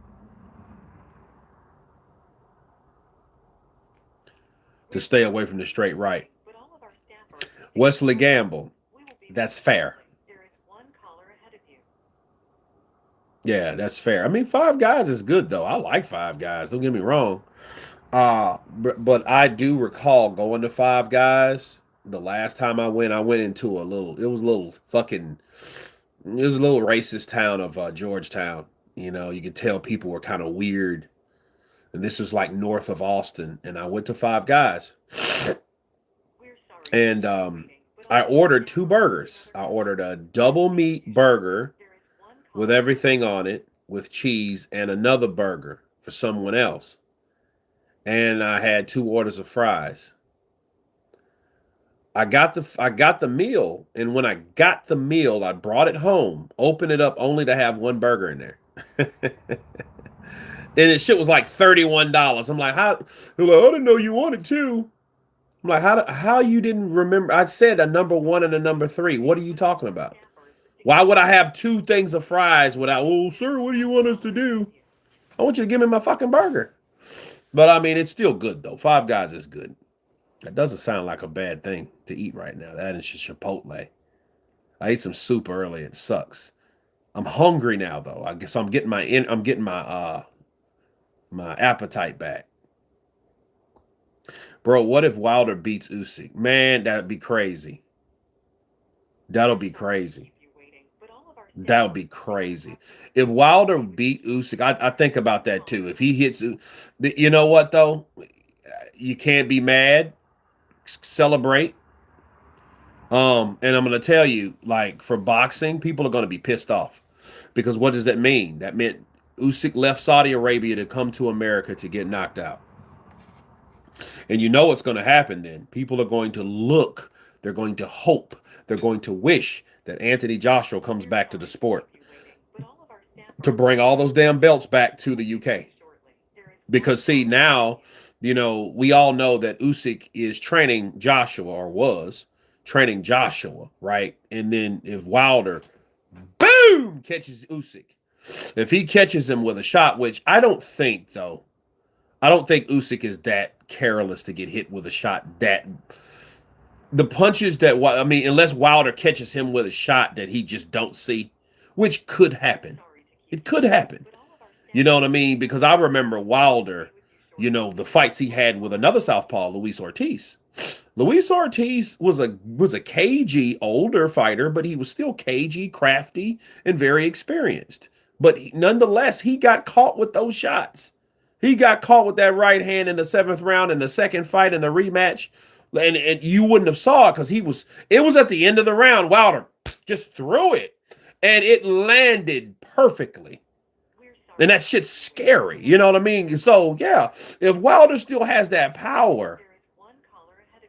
to stay away from the straight right. Wesley Gamble, that's fair. Yeah, that's fair. I mean, 5 guys is good, though. I like 5 guys. Don't get me wrong. But I do recall going to 5 guys. The last time I went into it was a little racist town of Georgetown. You know, you could tell people were kind of weird. And this was like north of Austin. And I went to 5 guys. And I ordered 2 burgers. I ordered a double meat burger with everything on it, with cheese, and another burger for someone else. And I had 2 orders of fries. I got the meal, and when I got the meal, I brought it home, opened it up only to have 1 burger in there. And it shit was like $31. I'm like, how? They're like, I didn't know you wanted 2. I'm like, how you didn't remember? I said a number 1 and a number 3. What are you talking about? Why would I have 2 things of fries without, oh, sir, what do you want us to do? I want you to give me my fucking burger. But I mean, it's still good, though. 5 guys is good. That doesn't sound like a bad thing to eat right now. That is just Chipotle. I ate some soup early. It sucks. I'm hungry now, though. I guess I'm getting my my appetite back. Bro, what if Wilder beats Usyk? Man, that'd be crazy. That'll be crazy. That would be crazy. If Wilder beat Usyk, I think about that too. If he hits, you know what though? You can't be mad. Celebrate. And I'm gonna tell you, like for boxing, people are gonna be pissed off because what does that mean? That meant Usyk left Saudi Arabia to come to America to get knocked out. And you know what's going to happen then. People are going to look, they're going to hope, they're going to wish that Anthony Joshua comes back to the sport to bring all those damn belts back to the UK. Because see, now, you know, we all know that Usyk is training Joshua or was training Joshua, right? And then if Wilder catches Usyk, if he catches him with a shot, which I don't think though, I don't think Usyk is that careless to get hit with a shot. That the punches that I mean, unless Wilder catches him with a shot that he just don't see, which could happen. It could happen. You know what I mean? Because I remember Wilder, the fights he had with another southpaw, Luis Ortiz. Luis Ortiz was a cagey older fighter, but he was still cagey, crafty, and very experienced. But nonetheless, he got caught with those shots. He got caught with that right hand in the seventh round in the second fight in the rematch. And you wouldn't have saw it because it was at the end of the round. Wilder just threw it and it landed perfectly. And that shit's scary. You know what I mean? So, yeah, if Wilder still has that power,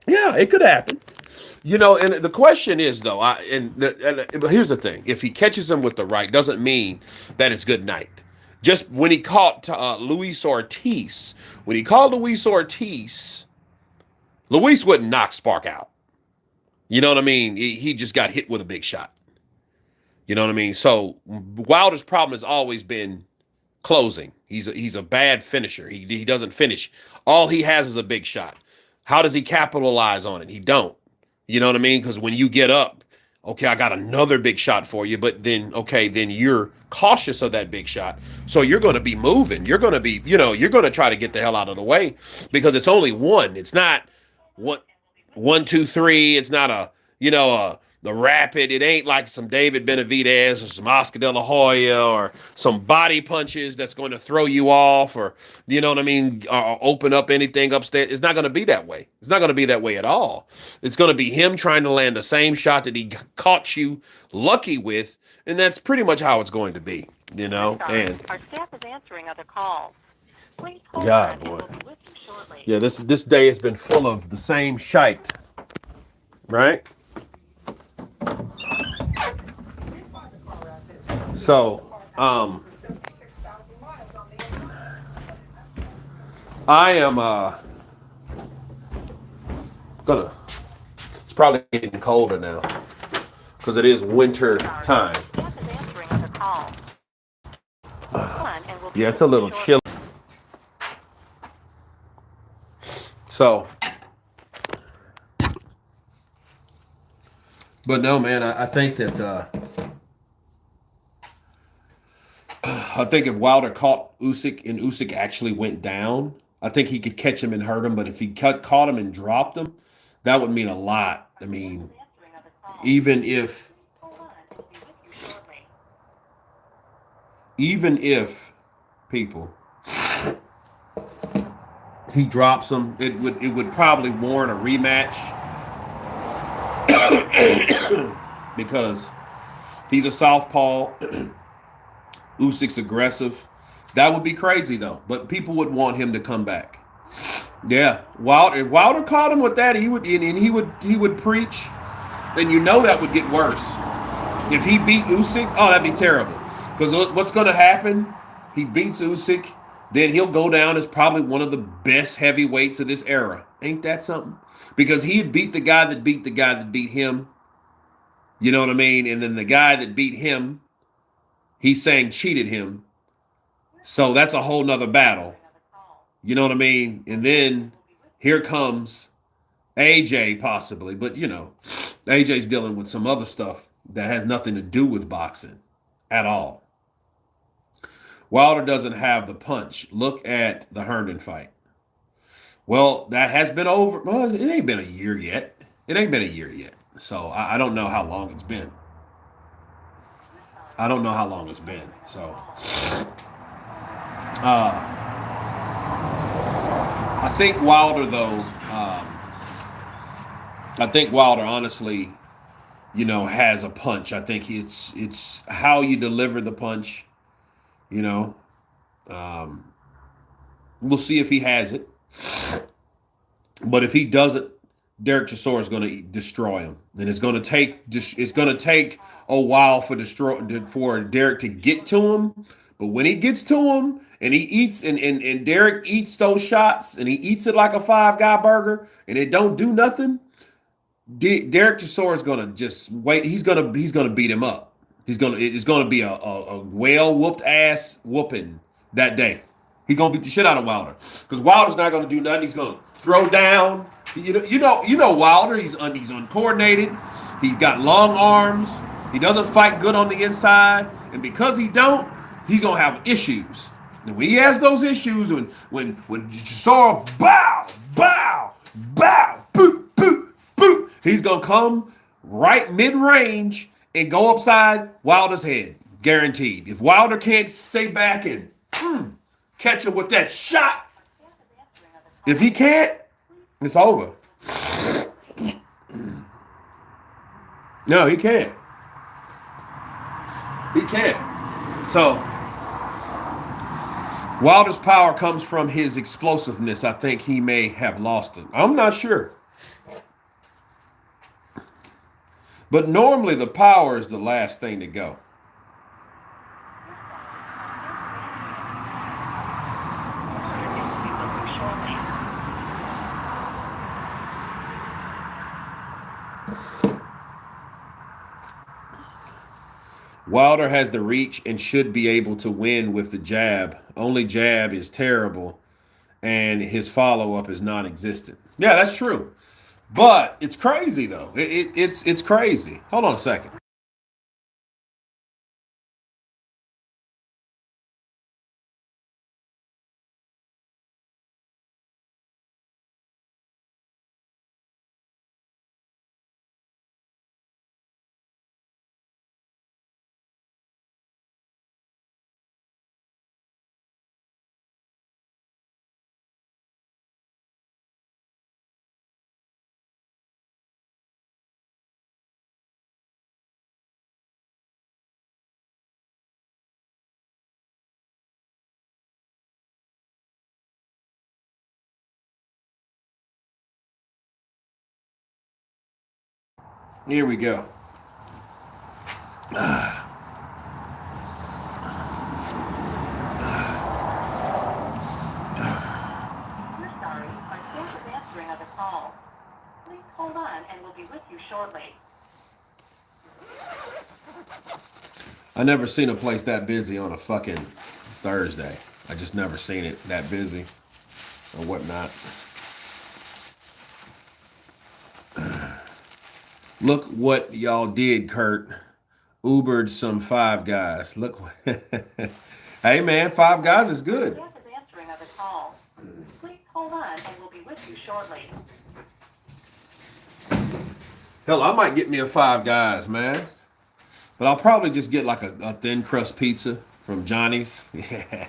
yeah, it could happen. And the question is, though, here's the thing. If he catches him with the right, doesn't mean that it's good night. Just when he caught Luis Ortiz, Luis wouldn't knock Spark out. You know what I mean? He just got hit with a big shot. You know what I mean? So Wilder's problem has always been closing. He's a bad finisher. He doesn't finish. All he has is a big shot. How does he capitalize on it? He don't. You know what I mean? Because when you get up, okay, I got another big shot for you, but then you're cautious of that big shot. So you're going to be moving. You're going to be, you're going to try to get the hell out of the way because it's only one. It's not one, two, three. It's not the rapid. It ain't like some David Benavidez or some Oscar De La Hoya or some body punches that's going to throw you off or, you know what I mean, or open up anything upstairs. It's not going to be that way. It's not going to be that way at all. It's going to be him trying to land the same shot that he caught you lucky with, and that's pretty much how it's going to be, And our staff is answering other calls. Please hold God, on, boy. and we'll be with you shortly. Yeah, this day has been full of the same shite, right? So, I am it's probably getting colder now because it is winter time. Yeah, it's a little chilly. So, but no, man, I think that I think if Wilder caught Usyk and Usyk actually went down, I think he could catch him and hurt him. But if he caught him and dropped him, that would mean a lot. I mean, even if people he drops him, it would probably warrant a rematch because he's a southpaw. Usyk's aggressive. That would be crazy though. But people would want him to come back. Yeah, Wilder caught him with that. He would preach, and that would get worse. If he beat Usyk, oh, that'd be terrible. Because what's going to happen? He beats Usyk, then he'll go down as probably one of the best heavyweights of this era. Ain't that something? Because he'd beat the guy that beat him. You know what I mean? And then the guy that beat him, he's saying cheated him. So that's a whole nother battle. You know what I mean? And then here comes AJ possibly. But, AJ's dealing with some other stuff that has nothing to do with boxing at all. Wilder doesn't have the punch. Look at the Herndon fight. Well, that has been over. Well, it ain't been a year yet. So I don't know how long it's been. So I think Wilder, though, honestly, has a punch. I think it's how you deliver the punch. We'll see if he has it. But if he doesn't, Derek Chisora is going to destroy him, and it's going to take a while for Derek to get to him. But when he gets to him, and he eats, and Derek eats those shots, and he eats it like a five-guy burger, and it don't do nothing, Derek Chisora is going to just wait. He's going to beat him up. It's gonna be a well whooped ass whooping that day. He's gonna beat the shit out of Wilder because Wilder's not gonna do nothing. He's gonna throw down. You know Wilder. He's uncoordinated. He's got long arms. He doesn't fight good on the inside, and because he don't, he's gonna have issues. And when he has those issues, when you saw bow, bow, bow, boop, boop, boop, he's gonna come right mid range and go upside Wilder's head, guaranteed. If Wilder can't stay back and catch him with that shot, if he can't, it's over. No, he can't. He can't. So Wilder's power comes from his explosiveness. I think he may have lost it. I'm not sure. But normally the power is the last thing to go. Wilder has the reach and should be able to win with the jab. Only jab is terrible, and his follow-up is non-existent. Yeah, that's true. But it's crazy, though. It's crazy. Hold on a second. Here we go. We're sorry, our staff is answering other calls. Please hold on and we'll be with you shortly. I never seen a place that busy on a fucking Thursday. I just never seen it that busy or whatnot. Look what y'all did, Kurt. Ubered some Five Guys. Look. Hey, man, Five Guys is good. Staff is answering other calls. Please hold on and we'll be with you shortly. Hell, I might get me a Five Guys, man. But I'll probably just get like a thin crust pizza from Johnny's. Yeah.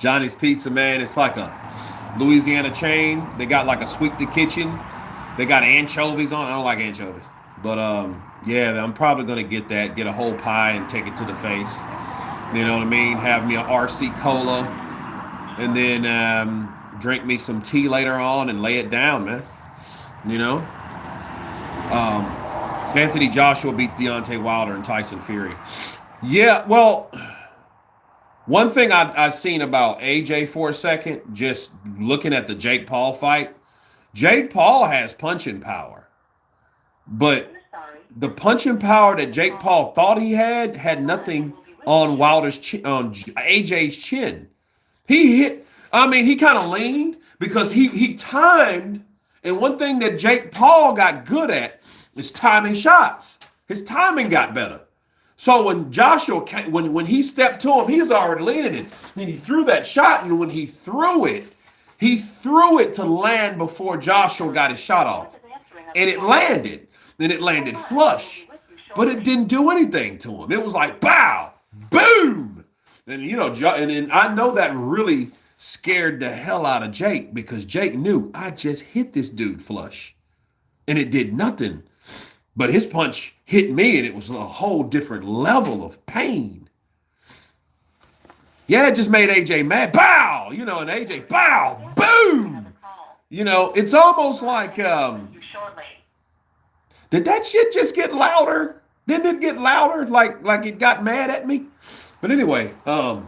Johnny's Pizza, man. It's like a Louisiana chain. They got like a sweep the kitchen. They got anchovies on. I don't like anchovies. But yeah, I'm probably gonna get that, get a whole pie and take it to the face. You know what I mean? Have me a RC cola, and then drink me some tea later on and lay it down, man. You know? Anthony Joshua beats Deontay Wilder and Tyson Fury. Yeah, well, one thing I seen about AJ for a second, just looking at the Jake Paul fight, Jake Paul has punching power. But the punching power that Jake Paul thought he had nothing on on AJ's chin. He hit, I mean, he kind of leaned because he timed, and one thing that Jake Paul got good at is timing shots. His timing got better. So when Joshua, when he stepped to him, he was already leaning, and he threw that shot, and when he threw it to land before Joshua got his shot off. And it landed. Then it landed flush, but it didn't do anything to him. It was like, bow, boom. And, you know, and I know that really scared the hell out of Jake because Jake knew I just hit this dude flush and it did nothing. But his punch hit me and it was a whole different level of pain. Yeah, it just made AJ mad. Bow, you know, and AJ, bow, boom. You know, it's almost like, did that shit just get louder? Didn't it get louder? Like it got mad at me? But anyway, yeah,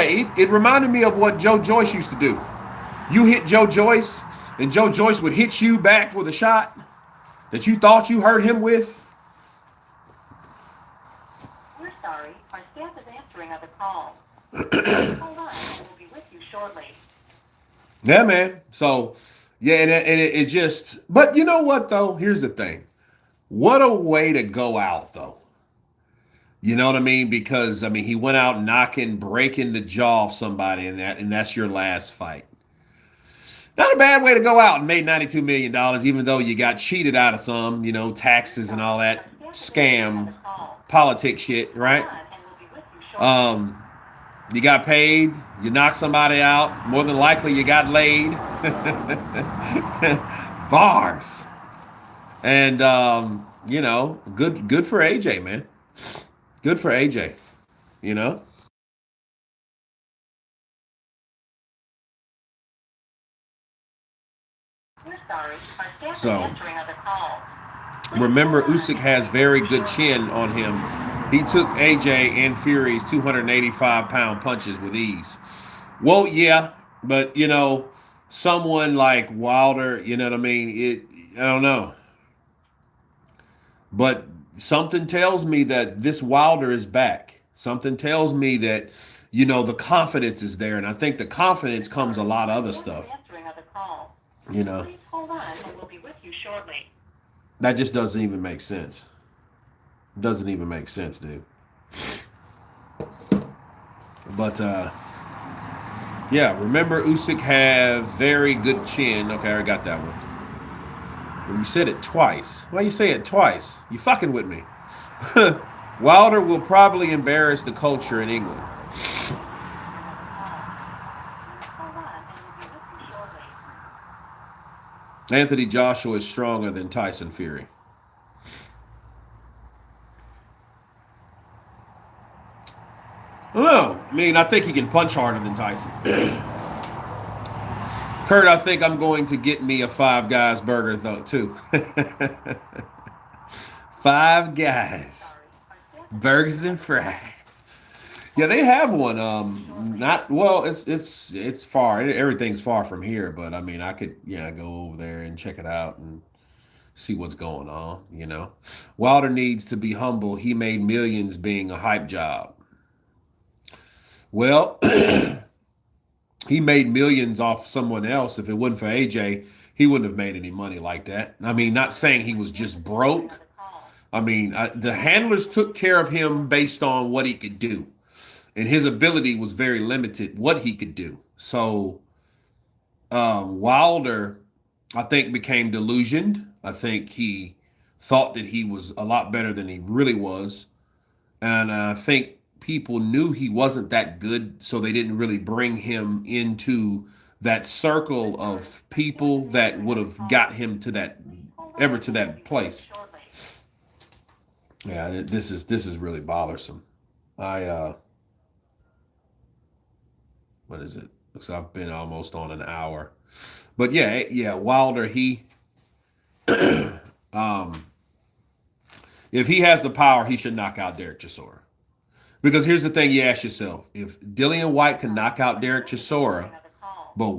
it reminded me of what Joe Joyce used to do. You hit Joe Joyce, and Joe Joyce would hit you back with a shot that you thought you hurt him with. Please hold on and we'll be with you shortly. Yeah, man. So, yeah, it just, but you know what, though? Here's the thing. What a way to go out, though. You know what I mean? Because, I mean, he went out knocking, breaking the jaw of somebody, and that's your last fight. Not a bad way to go out and made $92 million, even though you got cheated out of some, We're taxes and all sorry. that Our staff is answering scam another call. politics Please shit, hold right? on and we'll be with you shortly. Um, you got paid, you knocked somebody out. More than likely, you got laid. Bars. And good for AJ, man. Good for AJ. You know. We're sorry. Our staff is So answering other calls. Please hold remember, on Usyk and we'll has be with very you good shortly. chin on him. He took AJ and Fury's 285-pound punches with ease. Well, yeah, but someone like Wilder, you know what I mean? I don't know, but something tells me that this Wilder is back. Something tells me that the confidence is there, and I think the confidence We're comes a sorry. lot of Our other staff is stuff. answering other calls. You know Please hold on and we'll be with you shortly. that just doesn't even make sense. Doesn't even make sense, dude. But yeah, remember Usyk have very good chin. Okay, I already got that one. Well, you said it twice. Why you say it twice? You fucking with me? Wilder will probably embarrass the culture in England. Our staff is answering another call. Please hold on and we'll be with you shortly. Anthony Joshua is stronger than Tyson Fury. I don't know. I mean, I think he can punch harder than Tyson. Kurt, I think I'm going to get me a Five Guys burger though too. Five We're Guys sorry. Our staff is burgers answering and other fries. calls. Yeah, they Please have hold on one. and we'll be with you shortly. Not well. It's far. Everything's far from here, but I mean, I could go over there and check it out and see what's going on. Wilder needs to be humble. He made millions being a hype job. Well, he made millions off someone else. If it wasn't for AJ, he wouldn't have made any money like that. I mean, We're not sorry. saying he Our was staff just is answering broke. other calls. I mean, the Please hold on handlers and we'll took be with care of you him shortly. based on what he could do, and his ability was very limited. What he could do. So Wilder, I think, became delusioned. I think he thought that he was a lot better than he really was, and I think people knew he wasn't that good, so they didn't really bring him into that We're circle sorry. of Our staff people is that answering would other have got calls. him to that Please hold ever on to and we'll that be with you place. shortly. Yeah, this is really bothersome. I what is it? Looks like I've been almost on an hour. But yeah, Wilder, he um if he has the power, he should knock out Derek Chisora. Because here's the thing you ask yourself. If Dillian We're White can sorry. knock out Our Derek staff is answering Chisora, other calls. but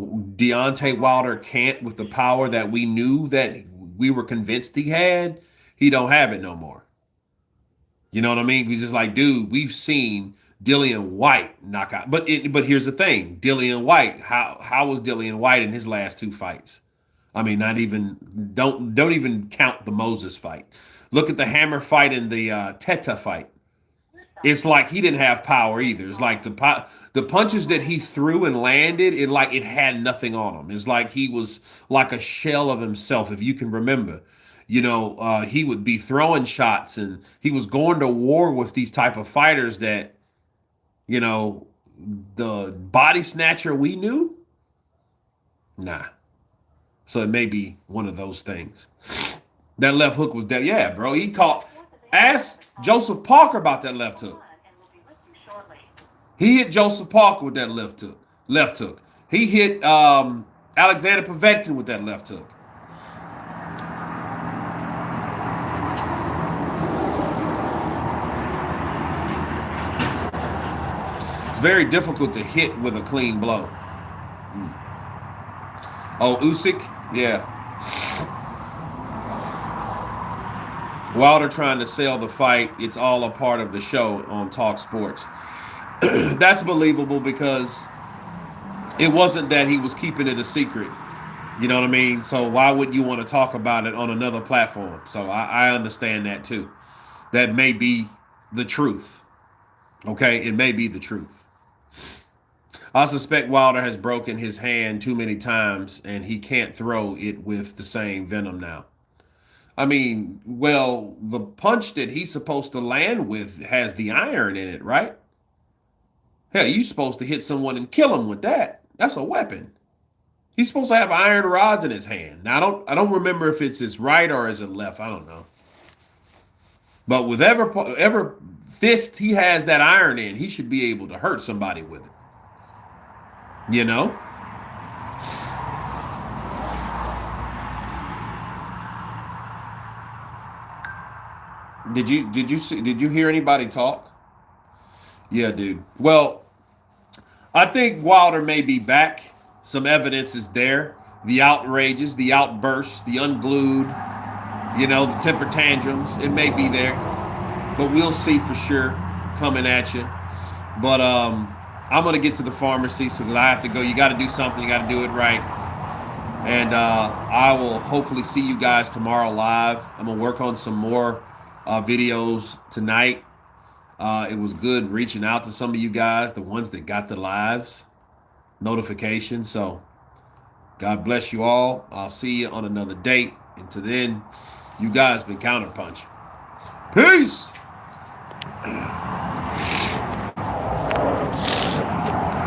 Please Deontay hold on Wilder and we'll be can't with with you the power shortly. that we knew that we were convinced he had, he don't have it no more. You know what I mean? He's just like, dude, we've seen Dillian White knock out. But here's the thing, Dillian White. How was Dillian White in his last two fights? I mean, not even don't even count the Moses fight. Look at the Hammer fight and the Teta fight. We're It's sorry. like Our he didn't staff is have power answering other either. It's like calls. the Please hold punches that on he and we'll be threw with and you landed, shortly. it had nothing on him. It's like he was like a shell of himself. If you can remember, he would be throwing shots and he was going to war with these type of fighters that you know the body snatcher we knew. Nah, so it may be one of those things. That left hook was that. Yeah, bro. He Our caught. staff is answering Ask other calls. Joseph Parker about that Please left hold hook. on and we'll be with you shortly. He hit Joseph Parker with that left hook. Left hook. He hit Alexander Povetkin with that left hook. It's very difficult to hit with a clean blow. Mm. Oh, Usyk, yeah. Wilder trying to sell the fight. It's all a part of the show on Talk Sports. That's believable because it wasn't that he was keeping it a secret. You know what I mean? So why would you want to talk about it on another platform? So I understand that too. That may be the truth. Okay, it may be the truth. I suspect Wilder has broken his hand too many times and he can't throw it with the same venom now. I mean, well, the punch that he's supposed to land with has the iron in it, right? Hell, you're supposed to hit someone and kill him with that. That's a weapon. He's supposed to have iron rods in his hand. Now I don't remember if it's his right or is it left. I don't know. But with ever fist he has that iron in, he should be able to hurt somebody with it. You know? Did you hear anybody talk? Yeah, dude. Well, I think Wilder may be back. Some evidence is there. The outrages, the outbursts, the unglued, the temper tantrums. It may be there. But we'll see for sure coming at you. But I'm gonna get to the pharmacy, so I have to go. You got to do something. You got to do it right. And I will hopefully see you guys tomorrow live. I'm gonna work on some more videos tonight. It was good reaching out to some of you guys, the ones that got the lives notifications. So God bless you all. I'll see you on another date. Until then, you guys been counterpunching. Peace.